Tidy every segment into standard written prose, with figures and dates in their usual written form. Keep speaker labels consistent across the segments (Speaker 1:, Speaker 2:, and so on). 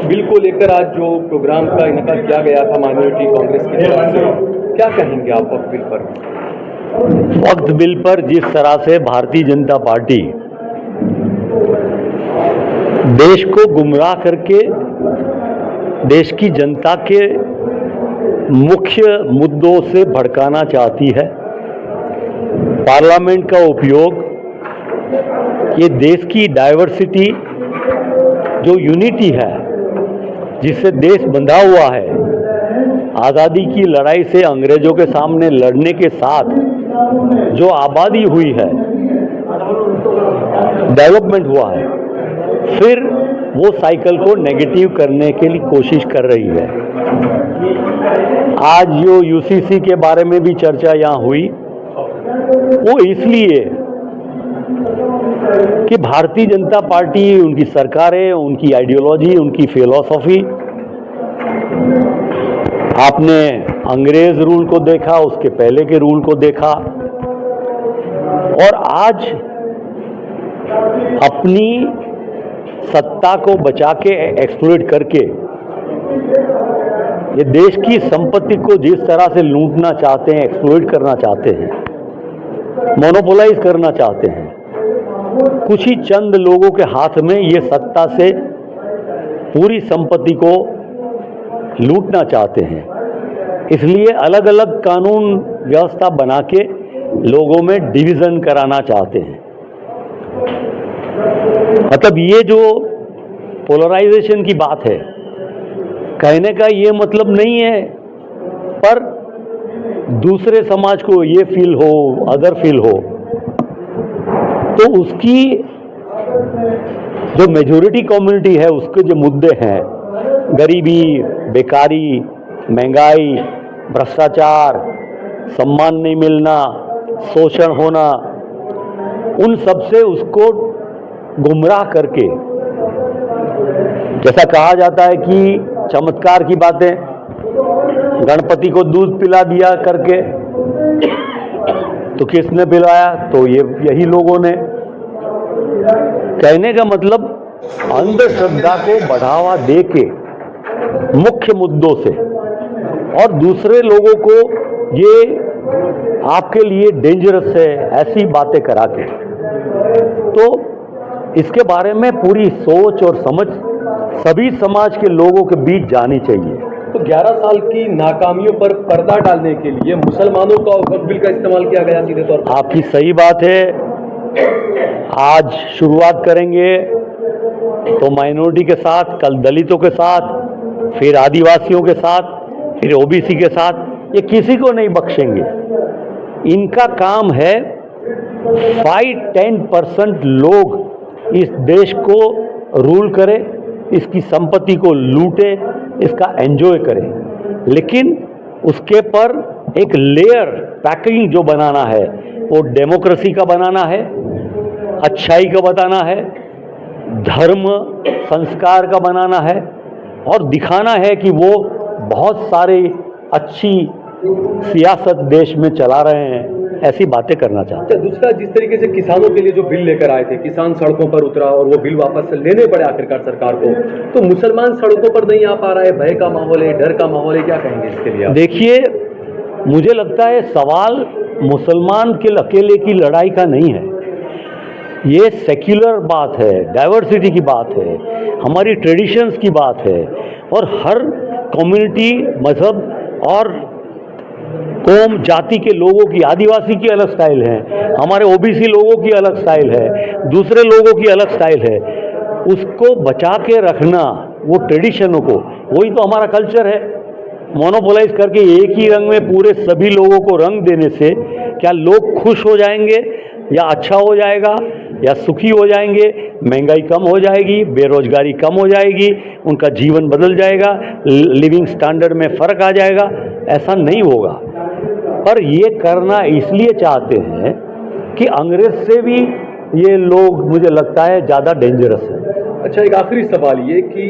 Speaker 1: Bill को लेकर आज जो प्रोग्राम का इनेकाद किया गया था माइनॉरिटी कांग्रेस की तरफ से, क्या कहेंगे आप वक्फ बिल पर?
Speaker 2: वक्फ बिल पर जिस तरह से भारतीय जनता पार्टी देश को गुमराह करके देश की जनता के मुख्य मुद्दों से भड़काना चाहती है, पार्लियामेंट का उपयोग ये देश की डाइवर्सिटी जो यूनिटी है जिससे देश बंधा हुआ है, आज़ादी की लड़ाई से अंग्रेजों के सामने लड़ने के साथ जो आबादी हुई है, डेवलपमेंट हुआ है, फिर वो साइकिल को नेगेटिव करने के लिए कोशिश कर रही है। आज जो यूसीसी के बारे में भी चर्चा यहाँ हुई, वो इसलिए कि भारतीय जनता पार्टी, उनकी सरकारें, उनकी आइडियोलॉजी, उनकी फिलॉसफी, आपने अंग्रेज रूल को देखा, उसके पहले के रूल को देखा, और आज अपनी सत्ता को बचा के एक्सप्लॉइट करके ये देश की संपत्ति को जिस तरह से लूटना चाहते हैं, एक्सप्लॉइट करना चाहते हैं, मोनोपोलाइज करना चाहते हैं, कुछ ही चंद लोगों के हाथ में ये सत्ता से पूरी संपत्ति को लूटना चाहते हैं। इसलिए अलग अलग कानून व्यवस्था बना के लोगों में डिवीजन कराना चाहते हैं। मतलब ये जो पोलराइजेशन की बात है, कहने का ये मतलब नहीं है, पर दूसरे समाज को ये फील हो, अदर फील हो, तो उसकी जो मेजॉरिटी कम्युनिटी है उसके जो मुद्दे हैं, गरीबी, बेकारी, महंगाई, भ्रष्टाचार, सम्मान नहीं मिलना, शोषण होना, उन सब से उसको गुमराह करके, जैसा कहा जाता है कि चमत्कार की बातें, गणपति को दूध पिला दिया करके, तो किसने पिलाया? तो यही लोगों ने। कहने का मतलब अंधश्रद्धा को बढ़ावा दे के मुख्य मुद्दों से, और दूसरे लोगों को ये आपके लिए डेंजरस है ऐसी बातें करा के, तो इसके बारे में पूरी सोच और समझ सभी समाज के लोगों के बीच जानी चाहिए।
Speaker 1: तो 11 साल की नाकामियों पर पर्दा डालने के लिए मुसलमानों का वक्फ बिल का इस्तेमाल किया गया सीधे तौर पर।
Speaker 2: आपकी सही बात है। आज शुरुआत करेंगे तो माइनॉरिटी के साथ, कल दलितों के साथ, फिर आदिवासियों के साथ, फिर ओबीसी के साथ, ये किसी को नहीं बख्शेंगे। इनका काम है 5-10% लोग इस देश को रूल करें, इसकी संपत्ति को लूटे, इसका एंजॉय करें, लेकिन उसके पर एक लेयर पैकिंग जो बनाना है वो डेमोक्रेसी का बनाना है, अच्छाई का बताना है, धर्म संस्कार का बनाना है, और दिखाना है कि वो बहुत सारी अच्छी सियासत देश में चला रहे हैं, ऐसी बातें करना चाहते हैं।
Speaker 1: दूसरा, जिस तरीके से किसानों के लिए जो बिल लेकर आए थे, किसान सड़कों पर उतरा और वो बिल वापस लेने पड़े आखिरकार सरकार को, तो मुसलमान सड़कों पर नहीं आ पा रहा है, भय का माहौल है, डर का माहौल है, क्या कहेंगे इसके लिए?
Speaker 2: देखिए, मुझे लगता है सवाल मुसलमान के अकेले की लड़ाई का नहीं है, ये सेक्युलर बात है, डाइवर्सिटी की बात है, हमारी ट्रेडिशंस की बात है, और हर कम्युनिटी, मजहब और कौम जाति के लोगों की, आदिवासी की अलग स्टाइल है, हमारे ओबीसी लोगों की अलग स्टाइल है, दूसरे लोगों की अलग स्टाइल है, उसको बचा के रखना, वो ट्रेडिशनों को, वही तो हमारा कल्चर है। मोनोपोलाइज करके एक ही रंग में पूरे सभी लोगों को रंग देने से क्या लोग खुश हो जाएंगे, या अच्छा हो जाएगा, या सुखी हो जाएंगे? महंगाई कम हो जाएगी, बेरोजगारी कम हो जाएगी, उनका जीवन बदल जाएगा, लिविंग स्टैंडर्ड में फ़र्क आ जाएगा? ऐसा नहीं होगा। पर ये करना इसलिए चाहते हैं कि अंग्रेज से भी ये लोग, मुझे लगता है, ज़्यादा डेंजरस है।
Speaker 1: अच्छा, एक आखिरी सवाल ये कि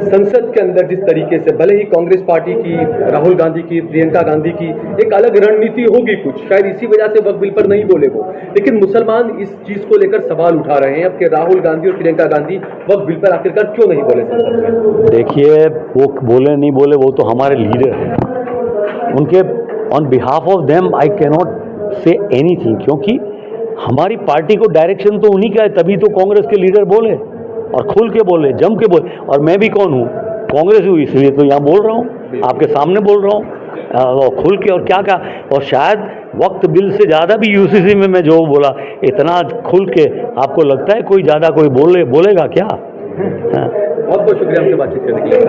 Speaker 1: संसद के अंदर जिस तरीके से भले ही कांग्रेस पार्टी की, राहुल गांधी की, प्रियंका गांधी की एक अलग रणनीति होगी कुछ, शायद इसी वजह से वक्फ बिल पर नहीं बोले वो, लेकिन मुसलमान इस चीज को लेकर सवाल उठा रहे हैं अब कि राहुल गांधी और प्रियंका गांधी वक्फ बिल पर आखिरकार क्यों नहीं बोले संसद में।
Speaker 2: देखिए, वो बोले नहीं बोले वो तो हमारे लीडर हैं, उनके on behalf of them I cannot say anything, क्योंकि हमारी पार्टी को डायरेक्शन तो उन्हीं का है, तभी तो कांग्रेस के लीडर बोले और खुल के बोले, जम के बोले। और मैं भी कौन हूँ, कांग्रेस हूँ, इसलिए तो यहाँ बोल रहा हूँ, आपके सामने बोल रहा हूँ खुल के। और क्या और शायद वक्त बिल से ज़्यादा भी यूसीसी में मैं जो बोला इतना खुल के, आपको लगता है कोई ज़्यादा कोई बोलेगा क्या?
Speaker 1: बहुत बहुत शुक्रिया हमसे बातचीत करने के लिए।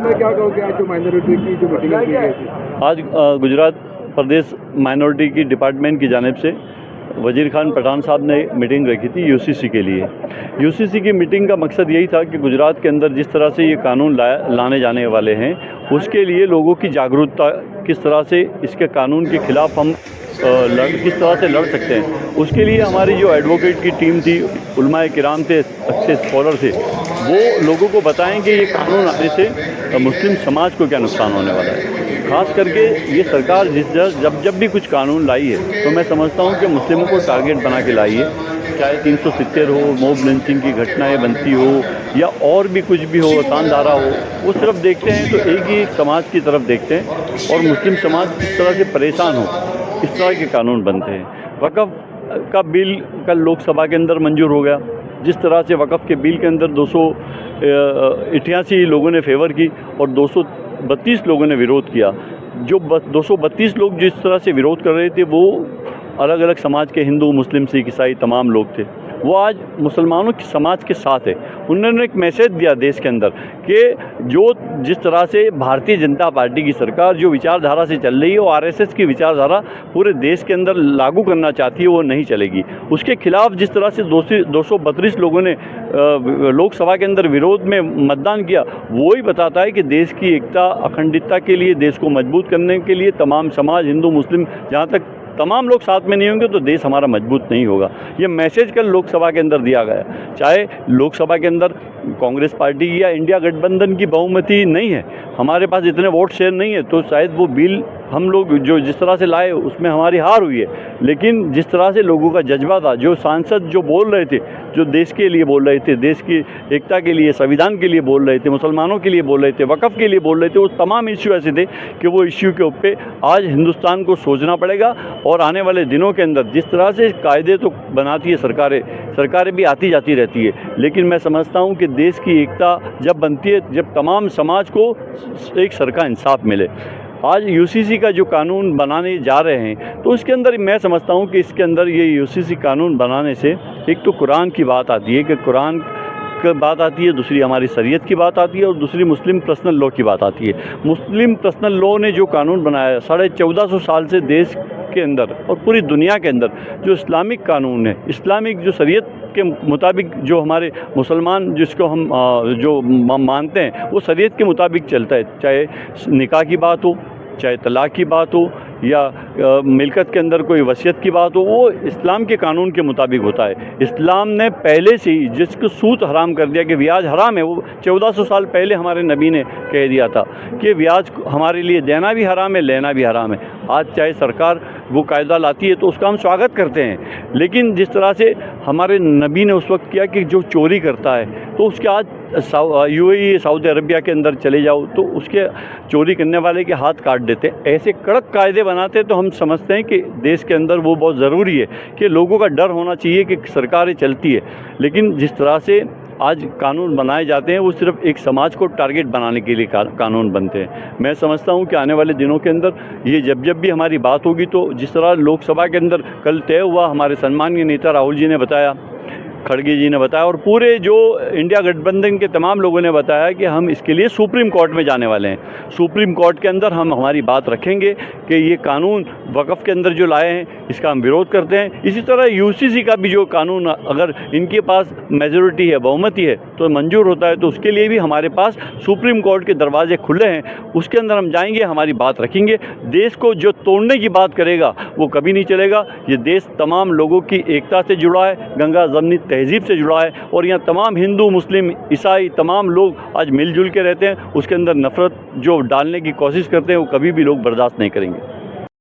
Speaker 3: क्या कहोगे आज जो माइनॉरिटी की जो मीटिंग की गई थी?
Speaker 4: आज गुजरात प्रदेश माइनॉरिटी की डिपार्टमेंट की जानिब से वजीर खान पठान साहब ने मीटिंग रखी थी यूसीसी के लिए। यूसीसी की मीटिंग का मकसद यही था कि गुजरात के अंदर जिस तरह से ये कानून लाने जाने वाले हैं उसके लिए लोगों की जागरूकता, किस तरह से इसके कानून के ख़िलाफ़ हम किस तरह से लड़ सकते हैं, उसके लिए हमारी जो एडवोकेट की टीम थी, उलमाए किराम थे, अच्छे स्कॉलर थे, वो लोगों को बताएं कि ये कानून आने से मुस्लिम समाज को क्या नुकसान होने वाला है। ख़ास करके ये सरकार जब भी कुछ कानून लाई है तो मैं समझता हूँ कि मुस्लिमों को टारगेट बना के लाई है, चाहे 370 हो, मॉब लिंचिंग की घटनाएं बनती हो या और भी कुछ भी हो, आसान धारा हो, वो सिर्फ देखते हैं तो एक ही समाज की तरफ देखते हैं और मुस्लिम समाज किस तरह से परेशान हो, इस तरह के कानून बनते हैं। वक़्फ़ का बिल कल लोकसभा के अंदर मंजूर हो गया। जिस तरह से वक़्फ़ के बिल के अंदर 288 लोगों ने फेवर की और 232 लोगों ने विरोध किया। जो 232 लोग जिस तरह से विरोध कर रहे थे वो अलग अलग समाज के हिंदू, मुस्लिम, सिख, ईसाई तमाम लोग थे। वो आज मुसलमानों के समाज के साथ है। उन्होंने एक मैसेज दिया देश के अंदर कि जिस तरह से भारतीय जनता पार्टी की सरकार जो विचारधारा से चल रही है, वो आरएसएस की विचारधारा पूरे देश के अंदर लागू करना चाहती है, वो नहीं चलेगी। उसके खिलाफ जिस तरह से 232 लोगों ने लोकसभा के अंदर विरोध में मतदान किया, वो ही बताता है कि देश की एकता, अखंडितता के लिए, देश को मजबूत करने के लिए तमाम समाज, हिंदू, मुस्लिम, जहाँ तक तमाम लोग साथ में नहीं होंगे तो देश हमारा मजबूत नहीं होगा। ये मैसेज कल लोकसभा के अंदर दिया गया। चाहे लोकसभा के अंदर कांग्रेस पार्टी या इंडिया गठबंधन की बहुमति नहीं है, हमारे पास इतने वोट शेयर नहीं है, तो शायद वो बिल हम लोग जो जिस तरह से लाए उसमें हमारी हार हुई है। लेकिन जिस तरह से लोगों का जज्बा था, जो सांसद जो बोल रहे थे, जो देश के लिए बोल रहे थे, देश की एकता के लिए, संविधान के लिए बोल रहे थे, मुसलमानों के लिए बोल रहे थे, वक़्फ़ के लिए बोल रहे थे, वो तमाम इश्यू ऐसे थे कि वो इश्यू के ऊपर आज हिंदुस्तान को सोचना पड़ेगा। और आने वाले दिनों के अंदर जिस तरह से कायदे तो बनाती है सरकारें भी आती जाती रहती है, लेकिन मैं समझता हूँ कि देश की एकता जब बनती है, जब तमाम समाज को एक सर का इंसाफ मिले। आज यूसीसी का जो कानून बनाने जा रहे हैं तो उसके अंदर मैं समझता हूँ कि इसके अंदर ये यूसीसी कानून बनाने से एक तो कुरान की बात आती है कि कुरान की बात आती है, दूसरी हमारी शरीयत की बात आती है और दूसरी मुस्लिम पर्सनल लॉ की बात आती है। मुस्लिम पर्सनल लॉ ने जो कानून बनाया 1450 साल से देश के अंदर और पूरी दुनिया के अंदर जो इस्लामिक कानून है, इस्लामिक जो शरीयत के मुताबिक जो हमारे मुसलमान जिसको हम जो मानते हैं वो शरीयत के मुताबिक चलता है। चाहे निकाह की बात हो, चाहे तलाक़ की बात हो या मिल्कत के अंदर कोई वसीयत की बात हो, वो इस्लाम के कानून के मुताबिक होता है। इस्लाम ने पहले से ही जिसको सूद हराम कर दिया कि ब्याज हराम है, वो 1400 साल पहले हमारे नबी ने कह दिया था कि ब्याज हमारे लिए देना भी हराम है, लेना भी हराम है। आज चाहे सरकार वो कायदा लाती है तो उसका हम स्वागत करते हैं, लेकिन जिस तरह से हमारे नबी ने उस वक्त किया कि जो चोरी करता है तो उसके आज यूएई, सऊदी अरबिया के अंदर चले जाओ तो उसके चोरी करने वाले के हाथ काट देते। ऐसे कड़क कायदे बनाते तो हम समझते हैं कि देश के अंदर वो बहुत ज़रूरी है कि लोगों का डर होना चाहिए कि सरकारें चलती है। लेकिन जिस तरह से आज कानून बनाए जाते हैं वो सिर्फ एक समाज को टारगेट बनाने के लिए कानून बनते हैं। मैं समझता हूं कि आने वाले दिनों के अंदर ये जब भी हमारी बात होगी तो जिस तरह लोकसभा के अंदर कल तय हुआ, हमारे सम्मानीय नेता राहुल जी ने बताया, खड़गे जी ने बताया और पूरे जो इंडिया गठबंधन के तमाम लोगों ने बताया कि हम इसके लिए सुप्रीम कोर्ट में जाने वाले हैं। सुप्रीम कोर्ट के अंदर हम हमारी बात रखेंगे कि ये कानून वक़्फ़ के अंदर जो लाए हैं इसका हम विरोध करते हैं। इसी तरह यूसीसी का भी जो कानून अगर इनके पास मेजॉरिटी है, बहुमति है तो मंजूर होता है, तो उसके लिए भी हमारे पास सुप्रीम कोर्ट के दरवाजे खुले हैं। उसके अंदर हम जाएंगे, हमारी बात रखेंगे। देश को जो तोड़ने की बात करेगा वो कभी नहीं चलेगा। ये देश तमाम लोगों की एकता से जुड़ा है, गंगा जमनी तहजीब से जुड़ा है और यहाँ तमाम हिंदू, मुस्लिम, ईसाई तमाम लोग आज मिलजुल के रहते हैं। उसके अंदर नफ़रत जो डालने की कोशिश करते हैं वो कभी भी लोग बर्दाश्त नहीं करेंगे।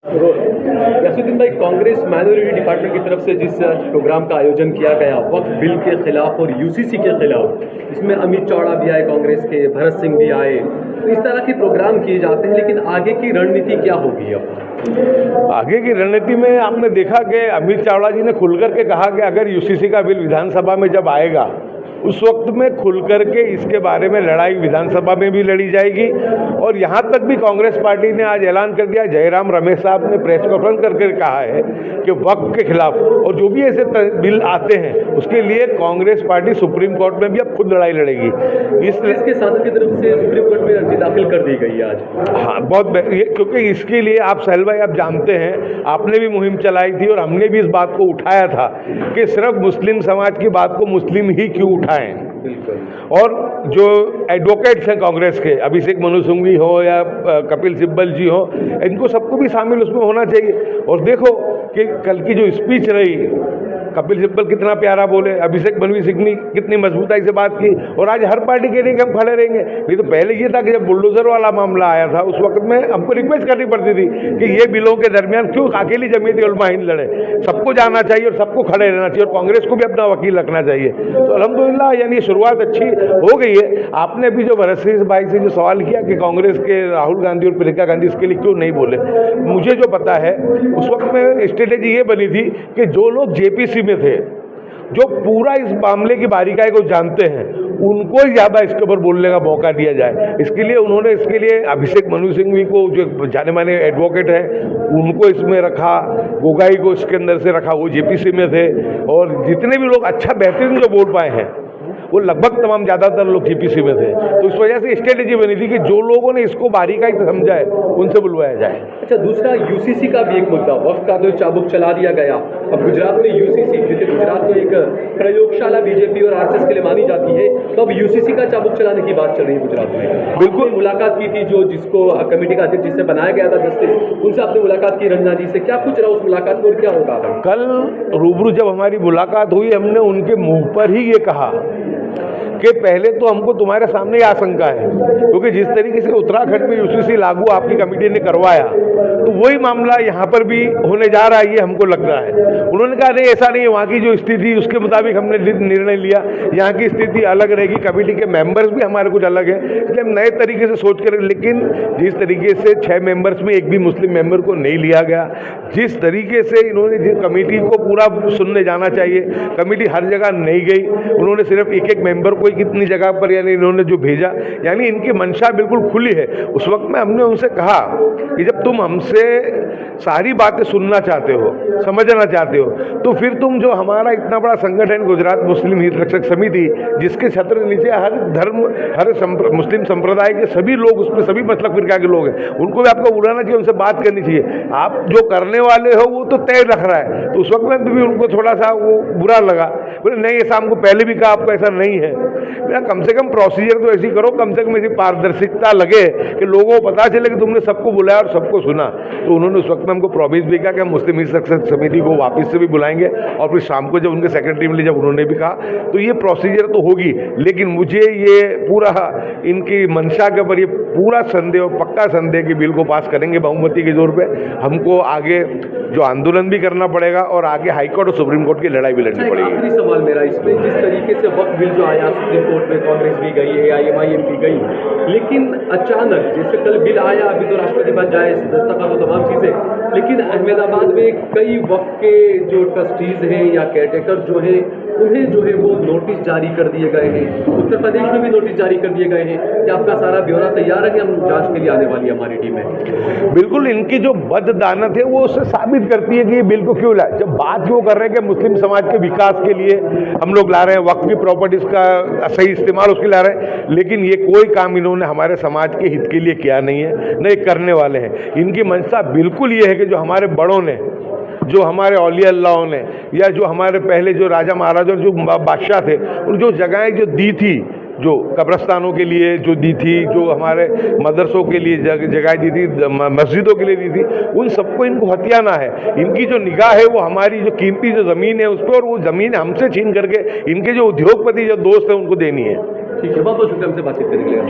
Speaker 1: यासुद्दीन भाई, कांग्रेस माइनॉरिटी डिपार्टमेंट की तरफ से जिस प्रोग्राम का आयोजन किया गया वक्फ बिल के खिलाफ और यूसीसी के खिलाफ, इसमें अमित चावड़ा भी आए कांग्रेस के, भरत सिंह भी आए, तो इस तरह के प्रोग्राम किए जाते हैं, लेकिन आगे की रणनीति क्या होगी अब?
Speaker 5: आगे की रणनीति में आपने देखा कि अमित चावड़ा जी ने खुलकर के कहा कि अगर यूसीसी का बिल विधानसभा में जब आएगा उस वक्त में खुलकर के इसके बारे में लड़ाई विधानसभा में भी लड़ी जाएगी। और यहाँ तक भी कांग्रेस पार्टी ने आज ऐलान कर दिया, जयराम रमेश साहब ने प्रेस कॉन्फ्रेंस करके कहा है कि वक्फ के खिलाफ और जो भी ऐसे बिल आते हैं उसके लिए कांग्रेस पार्टी सुप्रीम कोर्ट में भी अब खुद लड़ाई लड़ेगी।
Speaker 1: इसके सांसद की तरफ से सुप्रीम कोर्ट में अर्जी दाखिल कर दी गई है आज।
Speaker 5: हाँ, बहुत क्योंकि इसके लिए आप सहल भाई आप जानते हैं, आपने भी मुहिम चलाई थी और हमने भी इस बात को उठाया था कि सिर्फ मुस्लिम समाज की बात को मुस्लिम ही क्यों उठाएं। और जो एडवोकेट्स हैं कांग्रेस के, अभिषेक मनु सिंघवी हो या कपिल सिब्बल जी हो, इनको सबको भी शामिल उसमें होना चाहिए। और देखो कि कल की जो स्पीच रही, कपिल सिब्बल कितना प्यारा बोले, अभिषेक मनु सिंघवी कितनी मजबूताई से बात की, और आज हर पार्टी कह रही है कि हम खड़े रहेंगे। नहीं तो पहले ये था कि जब बुलडोजर वाला मामला आया था उस वक्त में हमको रिक्वेस्ट करनी पड़ती थी कि ये बिलों के दरमियान क्यों अकेली जमीयत उलमा हिंद लड़े, सबको जाना चाहिए और सबको खड़े रहना चाहिए और कांग्रेस को भी अपना वकील रखना चाहिए। तो अल्हम्दुलिल्लाह यानी शुरुआत अच्छी हो गई है। आपने भी जो भरत सिंह भाई से जो सवाल किया कि कांग्रेस के राहुल गांधी और प्रियंका गांधी इसके लिए क्यों नहीं बोले, मुझे जो पता है उस वक्त में स्ट्रेटेजी ये बनी थी कि जो लोग जेपीसी में थे, जो पूरा इस मामले की बारीकाई को जानते हैं, उनको ही ज़्यादा इसके ऊपर बोलने का मौका दिया जाए। इसके लिए उन्होंने इसके लिए अभिषेक मनु सिंघवी को, जो जाने माने एडवोकेट हैं, उनको इसमें रखा, गोगाई को इसके अंदर से रखा, वो जेपीसी में थे, और जितने भी लोग अच्छा बेहतरीन जो बोल पाए हैं वो लगभग तमाम ज़्यादातर लोग जेपीसी में थे। तो इस वजह से स्ट्रेटेजी बनी थी कि जो लोगों ने इसको बारीकाई से समझा है उनसे बुलवाया जाए।
Speaker 1: अच्छा, दूसरा यूसीसी का भी एक मुद्दा, वक्फ का तो चाबुक चला दिया गया, अब गुजरात में यूसीसी, क्योंकि गुजरात में एक प्रयोगशाला बीजेपी और आरएसएस के लिए मानी जाती है, तो अब यूसीसी का चाबुक चलाने की बात चल रही है गुजरात में। बिल्कुल मुलाकात की थी जो जिसको कमेटी का अध्यक्ष जिससे बनाया गया था जस्टिस, उनसे आपने मुलाकात की रंजना जी से, क्या कुछ रहा उस मुलाकात में और क्या होगा?
Speaker 5: कल रूबरू जब हमारी मुलाकात हुई, हमने उनके मुंह पर ही ये कहा कि पहले तो हमको तुम्हारे सामने आशंका है, क्योंकि जिस तरीके से उत्तराखंड में यूसीसी लागू आपकी कमेटी ने करवाया, तो वही मामला यहाँ पर भी होने जा रहा है, ये हमको लग रहा है। उन्होंने कहा नहीं, ऐसा नहीं है, वहाँ की जो स्थिति उसके मुताबिक हमने निर्णय लिया, यहाँ की स्थिति अलग रहेगी, कमेटी के मेंबर्स भी हमारे कुछ अलग हैं, इसलिए हम नए तरीके से सोच कर, लेकिन जिस तरीके से 6 मेंबर्स में एक भी मुस्लिम मेंबर को नहीं लिया गया, जिस तरीके से इन्होंने जिस कमेटी को पूरा सुनने जाना चाहिए, कमेटी हर जगह नहीं गई, उन्होंने सिर्फ एक मेंबर को कितनी जगह पर यानी इन्होंने जो भेजा, यानी इनकी मंशा बिल्कुल खुली है। उस वक्त में हमने उनसे कहा कि जब तुम हमसे सारी बातें सुनना चाहते हो, समझना चाहते हो, तो फिर तुम जो हमारा इतना बड़ा संगठन गुजरात मुस्लिम हित रक्षक समिति, जिसके छत्र नीचे हर धर्म, हर मुस्लिम संप्रदाय के सभी लोग, उसमें सभी मसलक फिरका के लोग हैं, उनको भी आपको बुलाना चाहिए, उनसे बात करनी चाहिए। आप जो करने वाले हो वो तो तय रख रहा है। तो उस वक्त में भी उनको थोड़ा सा वो बुरा लगा, बोले नहीं, ऐसा हमको पहले भी कहा, आपको ऐसा नहीं है। कम से कम प्रोसीजर तो ऐसी करो, कम से कम ऐसी पारदर्शिता लगे कि लोगों को पता चले कि तुमने सबको बुलाया और सबको सुना। तो उन्होंने उस वक्त में हमको प्रॉमिस भी किया कि हम मुस्लिम हित रक्षक समिति को वापस से भी बुलाएंगे, और फिर शाम को जब उनके सेक्रेटरी मिले, जब उन्होंने भी कहा, तो ये प्रोसीजर तो होगी। लेकिन मुझे ये पूरा इनकी मंशा के ऊपर ये पूरा संदेह और पक्का संदेह कि बिल को पास करेंगे बहुमति के जोर पे। हमको आगे जो आंदोलन भी करना पड़ेगा और आगे हाईकोर्ट और सुप्रीम कोर्ट की लड़ाई भी लड़नी पड़ेगी।
Speaker 1: आखिरी सवाल मेरा इसमें, जिस तरीके से वक्फ बिल जो आया सुप्रीम कोर्ट में, कांग्रेस भी गई, AIMIM भी गई, लेकिन अचानक जैसे कल बिल आया, अभी तो राष्ट्रपति पास जाए, दस्तखत तो तमाम चीज़ें, लेकिन अहमदाबाद में कई वक्फ के जो ट्रस्टीज हैं या केयरटेकर जो हैं, उन्हें जो है वो नोटिस जारी कर दिए गए हैं। उत्तर प्रदेश में भी नोटिस जारी कर दिए गए हैं कि आपका सारा ब्यौरा तैयार है कि हम जांच के लिए आने वाली है हमारी टीमें।
Speaker 5: बिल्कुल, इनकी जो बददानत है वो उससे साबित करती है कि ये बिल को क्यों लाए। जब बात क्यों कर रहे हैं कि मुस्लिम समाज के विकास के लिए हम लोग ला रहे हैं, वक्फ की प्रॉपर्टीज़ का सही इस्तेमाल उसके ला रहे हैं, लेकिन ये कोई काम इन्होंने हमारे समाज के हित के लिए किया नहीं है, न करने वाले हैं। इनकी मंशा बिल्कुल ये है कि जो हमारे बड़ों ने, जो हमारे औलिया अल्लाहों ने, या जो हमारे पहले जो राजा महाराजा जो बादशाह थे, उन जो जगहें जो दी थी जो कब्रस्तानों के लिए जो दी थी, जो हमारे मदरसों के लिए जगह दी थी, मस्जिदों के लिए दी थी, उन सबको इनको हथियाना है। इनकी जो निगाह है वो हमारी जो कीमती जो ज़मीन है उस पर, और वो ज़मीन हमसे छीन करके इनके जो उद्योगपति जो दोस्त हैं उनको देनी है।
Speaker 1: ठीक है, बहुत बहुत शुक्रिया हमसे बातचीत करने के लिए।